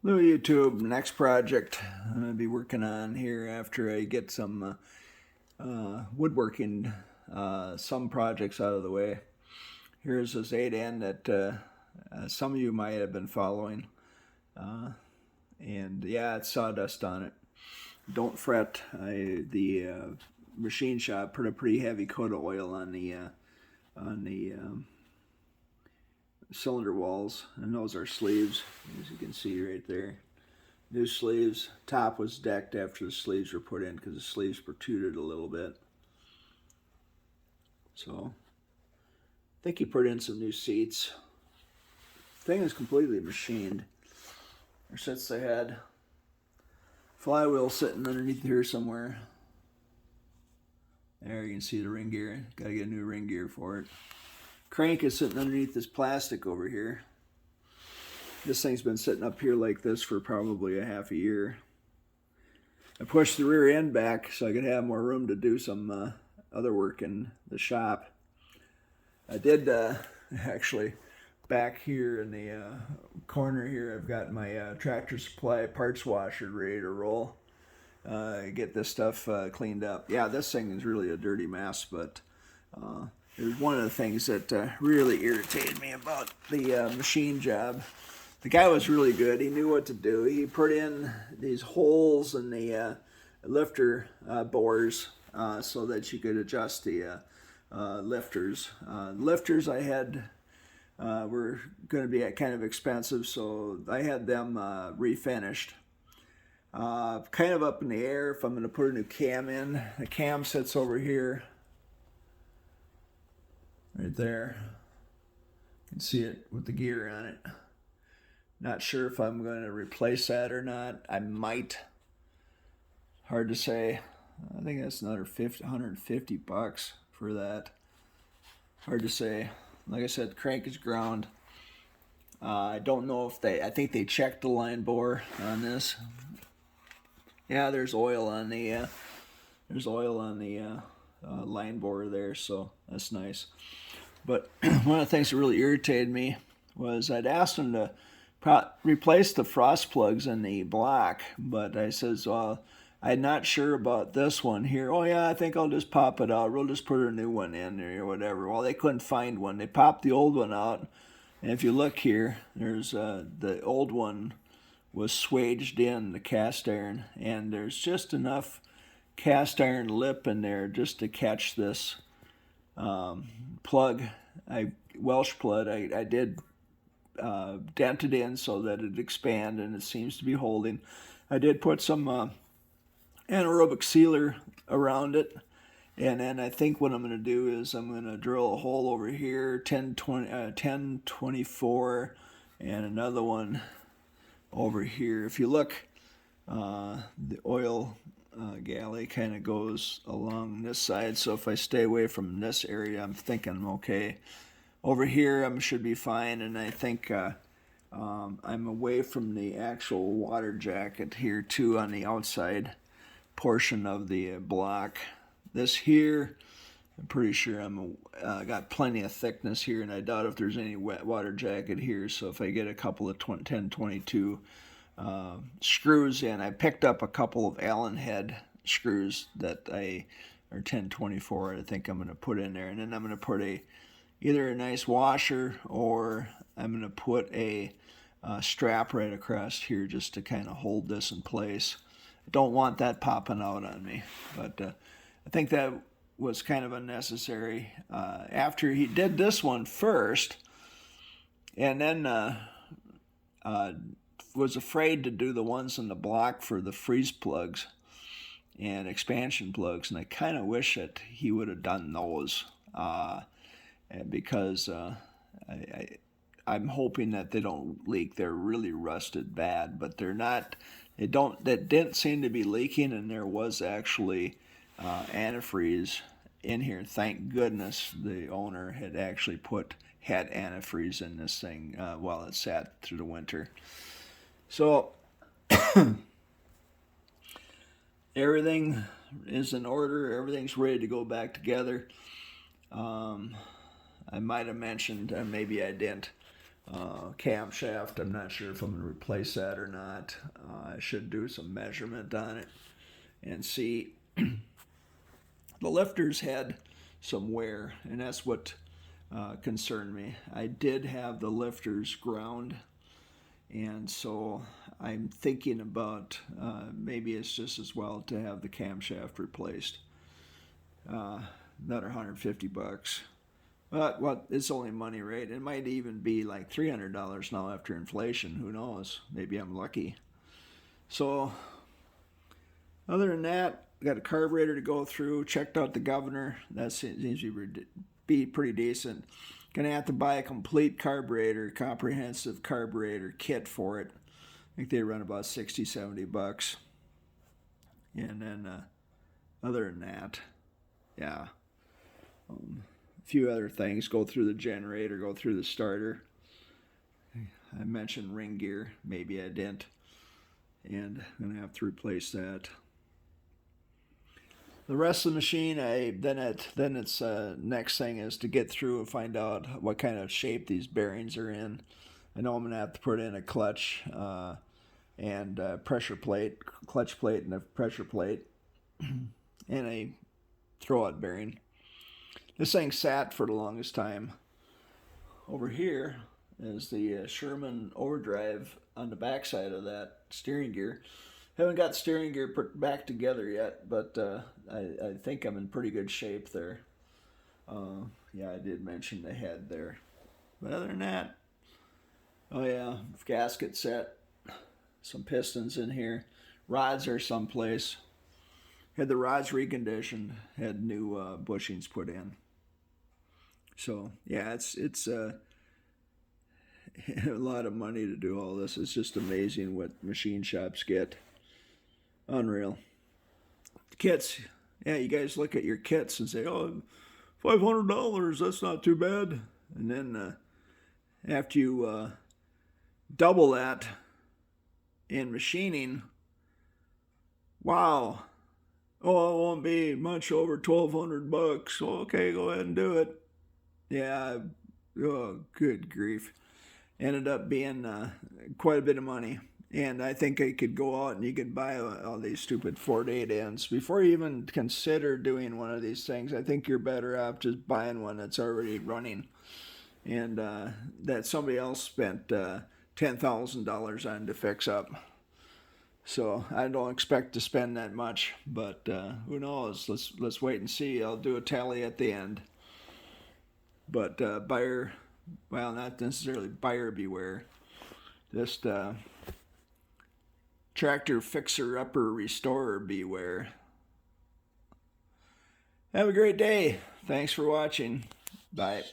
Hello YouTube, next project I'm going to be working on here after I get some woodworking, some projects out of the way. Here's this 8N that some of you might have been following. And yeah, it's sawdust on it. Don't fret, the machine shop put a pretty heavy coat of oil on the cylinder walls, and those are sleeves, as you can see right there. New sleeves. Top was decked after the sleeves were put in because the sleeves protruded a little bit. So I think he put in some new seats. Thing is completely machined. Or since they had flywheel sitting underneath here somewhere. There you can see the ring gear. Got to get a new ring gear for it. Crank is sitting underneath this plastic over here. This thing's been sitting up here like this for probably a half a year. I pushed the rear end back so I could have more room to do some other work in the shop. I did actually, back here in the corner here, I've got my Tractor Supply parts washer ready to roll. Get this stuff cleaned up. Yeah, this thing is really a dirty mess, but there's one of the things that really irritated me about the machine job. The guy was really good. He knew what to do. He put in these holes in the lifter bores so that you could adjust the lifters. Lifters I had were going to be kind of expensive, so I had them refinished. Kind of up in the air if I'm going to put a new cam in. The cam sits over here, right there. You can see it with the gear on it. Not sure if I'm going to replace that or not. I might. Hard to say. I think that's another $150 for that. Hard to say. Like I said, crank is ground. I don't know if I think they checked the line bore on this. Yeah, there's oil on the line bore there, so that's nice. But one of the things that really irritated me was I'd asked them to replace the frost plugs in the block, but I says, well, I'm not sure about this one here. Oh yeah, I think I'll just pop it out. We'll just put a new one in there or whatever. Well, they couldn't find one. They popped the old one out, and if you look here, there's the old one was swaged in the cast iron, and there's just enough cast iron lip in there just to catch this plug. Welsh plug. I did dent it in so that it expand, and it seems to be holding. I did put some anaerobic sealer around it, and then I think what I'm going to do is I'm going to drill a hole over here, 1024, and another one over here. If you look, the oil galley kind of goes along this side, so if I stay away from this area, I'm thinking I'm okay. Over here, I should be fine, and I think I'm away from the actual water jacket here too on the outside portion of the block. This here, I'm pretty sure I'm got plenty of thickness here, and I doubt if there's any wet water jacket here. So if I get a couple of 1022 screws in, I picked up a couple of Allen head screws that are 1024. I think I'm going to put in there, and then I'm going to put either a nice washer, or I'm going to put a strap right across here just to kind of hold this in place. I don't want that popping out on me, but I think that was kind of unnecessary. After he did this one first, and then was afraid to do the ones in the block for the freeze plugs and expansion plugs, and I kind of wish that he would have done those. Because I'm hoping that they don't leak. They're really rusted bad, but they're not. They don't. That didn't seem to be leaking, and there was actually antifreeze in here. Thank goodness the owner had actually had antifreeze in this thing while it sat through the winter. So everything is in order. Everything's ready to go back together. I might have mentioned, maybe I didn't, camshaft. I'm not sure if I'm going to replace that or not. I should do some measurement on it and see. The lifters had some wear, and that's what concerned me. I did have the lifters ground, and so I'm thinking about maybe it's just as well to have the camshaft replaced. Another $150. But what, it's only money, right? It might even be like $300 now after inflation. Who knows? Maybe I'm lucky. So other than that, got a carburetor to go through. Checked out the governor. That seems to be pretty decent. Gonna have to buy a complete carburetor, comprehensive carburetor kit for it. I think they run about $60-70. And then other than that, yeah. A few other things. Go through the generator, go through the starter. I mentioned ring gear. Maybe I didn't. And I'm going to have to replace that. The rest of the machine, then it's next thing is to get through and find out what kind of shape these bearings are in. I know I'm going to have to put in a clutch and a pressure plate, clutch plate and a pressure plate, and a throwout bearing. This thing sat for the longest time. Over here is the Sherman overdrive on the backside of that steering gear. Haven't got steering gear put back together yet, but I think I'm in pretty good shape there. Yeah, I did mention the head there. But other than that, oh yeah, gasket set, some pistons in here. Rods are someplace. Had the rods reconditioned, had new bushings put in. So yeah, it's a lot of money to do all this. It's just amazing what machine shops get. Unreal. Kits, yeah, you guys look at your kits and say, oh, $500, that's not too bad. And then after you double that in machining, wow. Oh, it won't be much over $1,200. Okay, go ahead and do it. Yeah, oh, good grief. Ended up being quite a bit of money. And I think I could go out and you could buy all these stupid 4-8 ends. Before you even consider doing one of these things, I think you're better off just buying one that's already running. And that somebody else spent $10,000 on to fix up. So I don't expect to spend that much, but who knows? Let's wait and see. I'll do a tally at the end. But buyer, well, not necessarily buyer beware. Just tractor fixer-upper restorer beware. Have a great day. Thanks for watching. Bye.